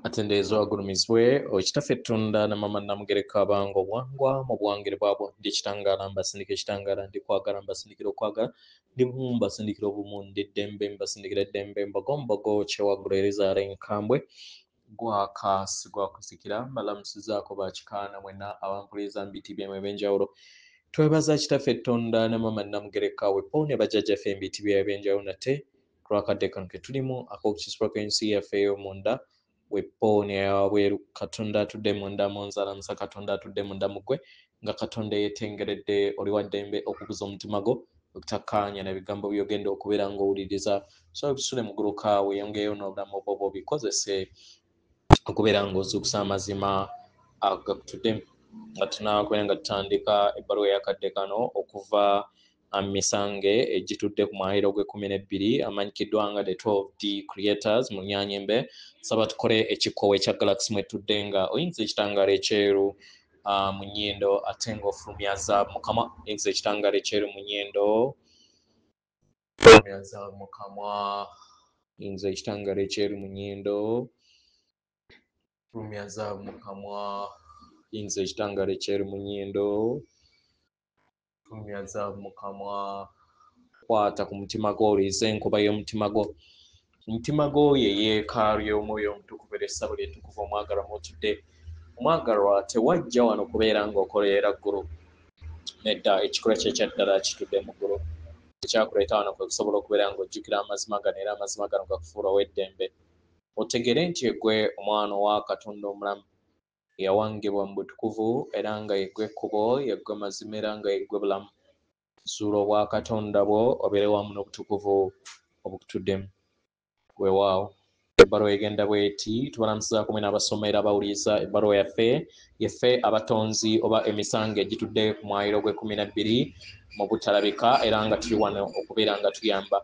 Atendezwa gulumizibwe okitaffe ettunda na mama namugereka abango bwangwa mu bwangere bwabwo ndi kitangala mbasindika ekitangala ndi kwagala mbasindikira okwagala ndi bumu mbasindikira obumu ndi ddembe mbasindikira eddembe mbogombogo kyewagula erizaala enkambwe gwakasi gwakusikira mbalamusizaako bakikaana mwenna abampuliriza mu biti byemwe ebyenjawulo twebaza kitaffe ettunda na mama namugereka wepo ne bajjajjaffe embiti bye ebyenjawulo nate twakadde kano ke tulimu ak'okukisibwa kw'ensi yaffe ey'omunda wepo ne wabweru katonda atudde munda mu nzala musa katonda atudde munda mugwe nga katonda yeetengeredde oli wa ddembe okuguza omutima gwo okutakkaanya n'ebigambo by'ogenda okubeera ng'owuliriza so bisule mu guluka weeyongeyo n'obulamu bwo bikozese okubeera ng'ozuukusa amazima agakutudde nga tunaakubeera nga tutandika ebbaluwa eyakadde kano okuva misange egitudde ku mwayiro gwe12 amanyikiddwa nga the 12D creators mu Nnyanyembe saba tukole ekikkowe ekya galaxy mwetudde nga oyinza ekitangaala ekyeru mu nnyindo ate ng'ofulumya zaabu mu kamwa oyinza ekitangaala ekyeru mu nnyindo fulumya zaabu mu kamwa oyinza ekitangaala ekyeru mu nnyindo fulumya zaabu mu kamwa oyinza ekitangaala ekyeru mu nnyindo fulumya zaabu mu kamwa kwata ku mutima gwo oliiza enkuba y'omutima gwo omutima gwo ye yeekaalu y'omwoyo omutukuvu era essabo ly'ettukuvu omwagalwa mwotudde omwagalwa tewajja wano kubeera ng'okoleera ggulu nedda ekikolwa kye ekyaddala kitudde mu ggulu ekyakuleeta wano kwe kusobola okubeera ng'ojjukira amazima gano era amazima gano gakufuula w'eddembe otegere nti eggwe omwana owa katonda omulamu yawangibwa mu butukuvu era nga yeggwe ekkubo yeggwe mazima era nga yeggwe bulamu zuula obwa katonda bwo obeere wamu n'obutukuvu obukutuddemu weewaawo ebbaluwa egenda bweti tubalamusiza kumwe n'abasoma era bawuliriza ebbaluwa yaffe abatonzi oba emisango egitudde ku mwayiro gwe12 mu butalabika era nga tuli wano okubeera nga tuyamba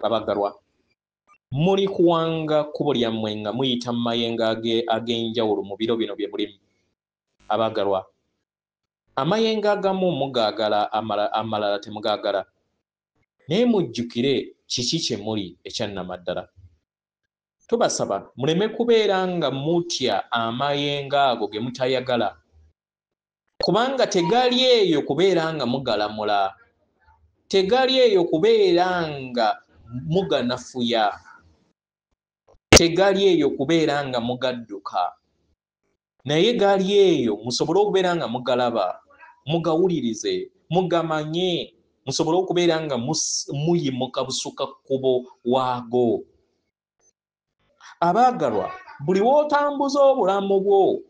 abagalwa muli kuwanga kkubo lyammwe nga muyita mu mayengo ag'enjawulo mu biro bino bye mulimu abagalwa amayengo agamu mugaagala amalala temugaagala naye mujjukire kiki kye muli ekyannamaddala tubasaba muleme kubeera nga mutya amayengo ago ge mutayagala kubanga tegali eyo kubeera nga mugalamula tegali eyo kubeera nga muganafuya tegali eyo kubeera nga mugadduka naye gali eyo musobole okubeera nga mugalaba mugawulirize mugamanye musobole okubeera nga muyimuka busuka kkubo waago abaagalwa buli w'otambuza obulamu bwo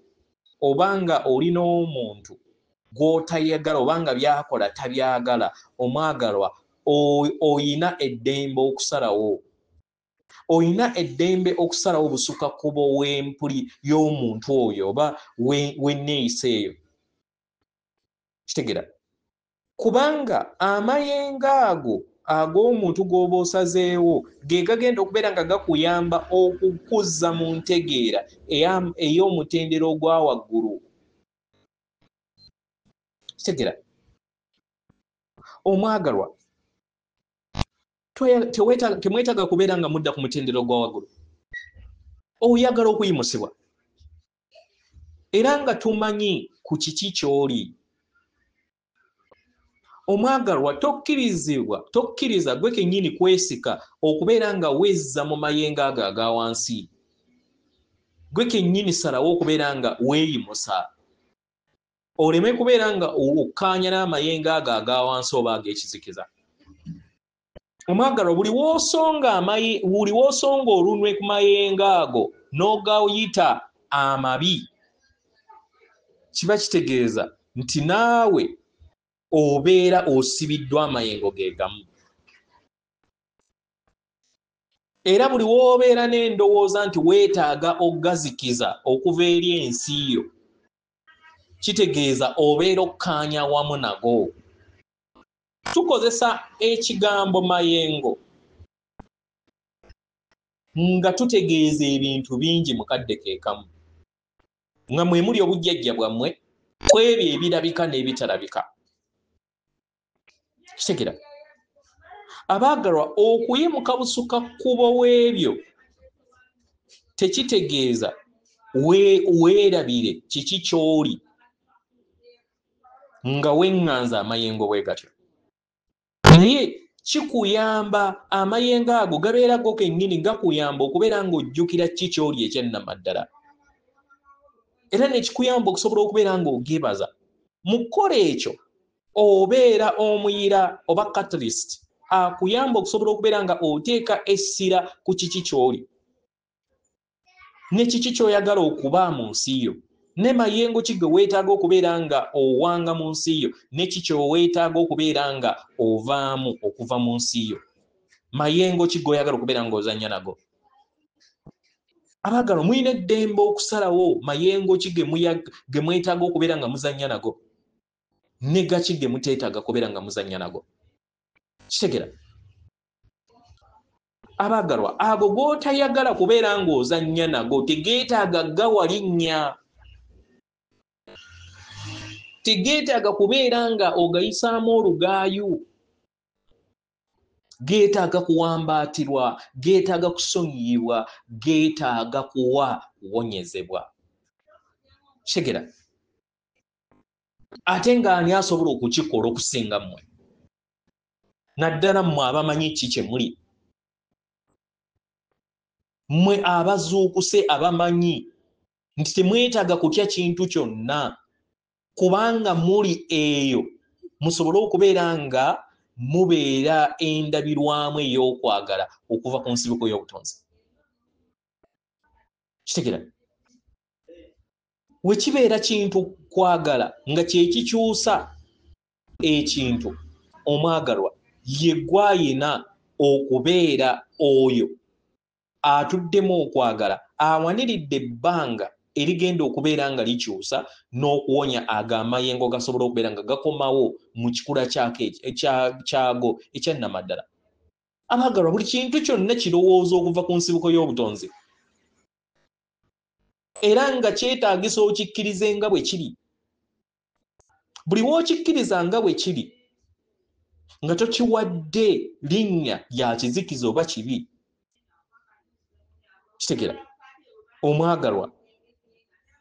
obanga olina omuntu gw'otayagala obanga byakola tabyagala omwagalwa oyina eddembe okusalawo oyina eddembe okusalawo busuka kkubo w'empuli y'omuntu oyo oba w'enneeyisa eyo kitegera kubanga amayengo ago ag'omuntu gw'oba osazeewo ge gagenda okubeera nga gakuyamba okukuzza mu ntegeera ey'omutendera ogwa waggulu kitegera omwagalwa temwetaaga kubeera nga mudda ku mutendera ogwa waggulu oyagala okuyimusibwa era nga tumanyi ku kiki ky'oli omwagalwa tokkiriza gwe kennyini kwesika okubeera nga wezza mu mayengo ago aga wansi gwe kennyini salawo okubeera nga weeyimusa oleme kubeera nga okkaanya n'amayengo ago aga wansi oba ag'ekizikiza omwagalwa buli w'osonga olunwe ku mayengo ago n'ogayita amabi kiba kitegeeza nti naawe obeera osibiddwa amayengo ge gamu era buli w'obeera n'endowooza nti weetaaga ogazikiza okuva eri ensi yo kitegeeza obeera okkaanya wamu nago tukozesa ekigambo mayengo nga tutegeeza ebintu bingi mukadde keekamu nga mwe muli obujjajja bwammwe ku ebyo ebirabika n'ebitalabika kitegera abaagalwa okuyimuka busuka kkubo w'ebyo tekitegeeza weerabire kiki ky'oli nga weŋŋanza amayengo bwe gatyo. Naye kikuyamba, amayengo ago gabeera go kennyini gakuyamba okubeera ng'ojjukira kiki ky'oli ekyannamaddala. Era ne kikuyamba okusobola okubeera ng'ogebaza. Mu kukola ekyo obeera omuyira oba catalyst akuyamba okusobola okubeera nga oteeka essira ku kiki ky'oli ne kiki ky'oyagala okuba mu nsi yo, ne mayengo ki ge weetaaga okubeera nga owanga mu nsi yo, ne kiki kyoweetaaga okubeera nga ovaamu okuva mu nsi yo. Mayengo ki g'oyagala okubeera ng'ozannya nago. Abaagalwa, mulina eddembe okusalawo mayengo ki ge mwetaaga okubeera nga muzannya nago, ne gaki ge muteetaaga kubeera nga muzannya nago. Kitegera? Abaagalwa, ago g'otayagala kubeera ng'ozannya nago tegeetaaga gawa linnya. Tegeetaaga kubeera nga ogayisaamu olugaayu. Geetaaga kuwambaatirwa, geetaaga kusonyiyibwa, geetaaga kuwonyezebwa. Kitegera? Ate ng'ani asobola okukikola okusinga mmwe? Naddala mmwe abamanyi ki kye muli. Mmwe abazuukuse abamanyi nti temwetaaga kutya kintu kyonna, kubanga muli eyo musobole okubeera nga mubeera endabirwamu ey'okwagala okuva ku nsibuko y'obutonzi. Kitegera? We kibeera kintu kwagala nga kye kikyusa ekintu, omwagalwa ye gwayina okubeera oyo atuddemu okwagala awaniridde ebbanga erigenda okubeera nga likyusa n'okuwonya ag'amayengo gasobola okubeera nga gakomawo mu kikula kyago ekyannamaddala. Abaagalwa, buli kintu kyonna kirowooza okuva ku nsibuko y'obutonzi, era nga kyetaagisa okikkirize nga bwe kiri. Buli w'okikkiriza nga bwe kiri nga tokiwadde linnya lya kizikiza oba kibi. Kitegera? Omwagalwa,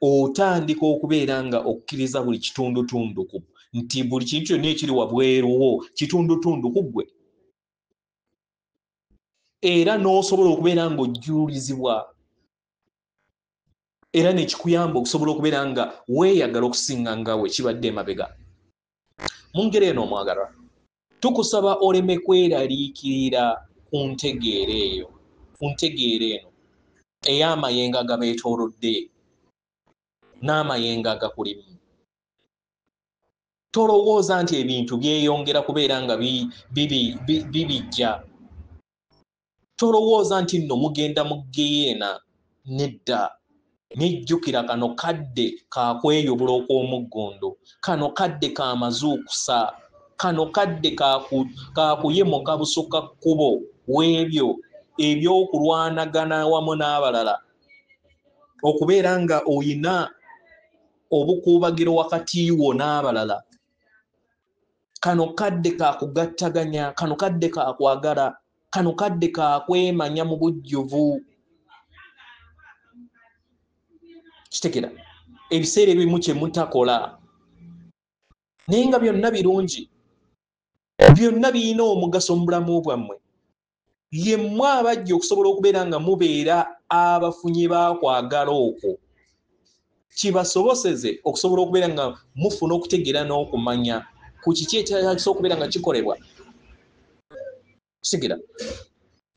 otandika okubeera nga okkiriza buli kitundutundu ku nti buli kintu kyonna ekiri wabweruwo kitundutundu ku ggwe, era n'osobola okubeera ng'ojjuulizibwa, era ne kikuyamba okusobola okubeera nga weeyagala okusinga nga we kibadde emabega. Mu ngeri eno omwagalwa, tukusaba oleme kweraliikirira ku ntegeera eyo, ku ntegeera eno ey'amayengo agabeetoolodde n'amayengo agakulimu. Tolowooza nti ebintu byeyongera kubeera nga bibijja. Tolowooza nti nno mugenda mu geyeena. Nedda. Nejjukira kano kadde ka kweyubula okw'omuggondo, kano kadde ka mazuukusa, kano kadde ka kuyemoka busukka kkubo w'ebyo ebyokulwanagana wamu n'abalala, okubeera nga oyina obukuubagiro wakati wo n'abalala. Kano kadde ka kugattaganya, kano kadde ka kwagala, kano kadde ka kwemanya mu bujjuvu. Kitegera? Ebiseera ebimu kye mutakola naye nga byonna birungi, byonna birina omugaso mu bulamu bwammwe. Ye mmwe abajja okusobola okubeera nga mubeera abafunyi baakwagala okwo, kibasoboseze okusobola okubeera nga mufuna okutegeera n'okumanya ku kiki ekyagisa okubeera nga kikolebwa. Kitegera?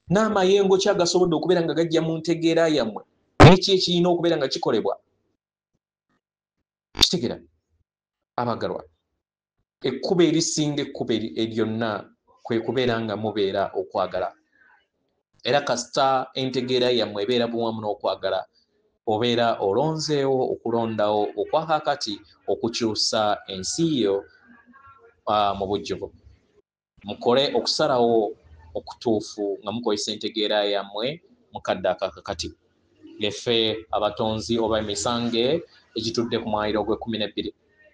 N'amayengo ki agasobodde okubeera nga gajja mu ntegeera yammwe, n'eki ekirina okubeera nga kikolebwa. Kitegera? Abaagalwa, ekkubo erisinga ekkubo eryonna kwe kubeera nga mubeera okwagala. Era kasita entegeera yammwe ebeera buwamu n'okwagala, obeera olonzeewo okulondawo okwakakati okukyusa ensi yo mu bujjuvu. Mukole okusalawo okutuufu nga mukozesa entegeera yammwe mu kadde akakakati. Leffe abatonzi oba emisange egitudde ku mwayiro gwe12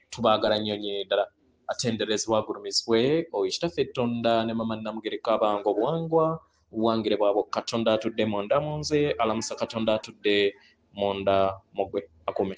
tubaagala nnyo ddala. Atenderezebwa agulumizibwe oyo kitaffe Tonda ne mama Namugereka abange obuwangwa buwangire bwabwe katonda atudde munda mu nze alamusa katonda atudde munda mugwe akume